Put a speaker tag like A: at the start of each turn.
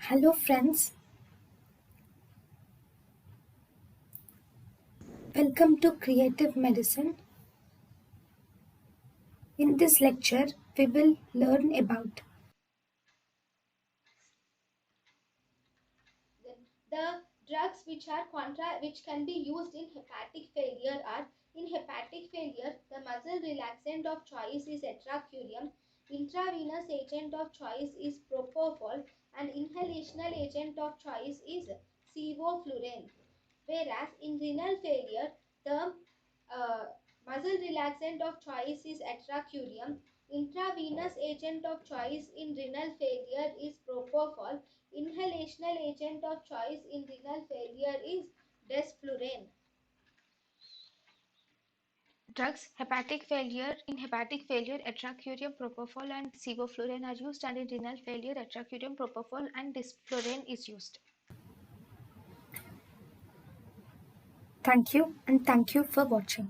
A: Hello friends, welcome to Creative Medicine. In this lecture, we will learn about
B: The drugs which can be used in hepatic failure are: in hepatic failure, the muscle relaxant of choice is etracurium, intravenous agent of choice is propofol, and inhalational agent of choice is sevoflurane. Whereas in renal failure, the uh, muscle relaxant of choice is etracurium, intravenous agent of choice in renal failure is propofol, inhalational agent of choice in renal failure is desflurane. Drugs, hepatic failure. In hepatic failure, etracurium, propofol, and sevoflurane are used, and in renal failure, etracurium, propofol, and desflurane is used.
A: thank you and thank you for watching.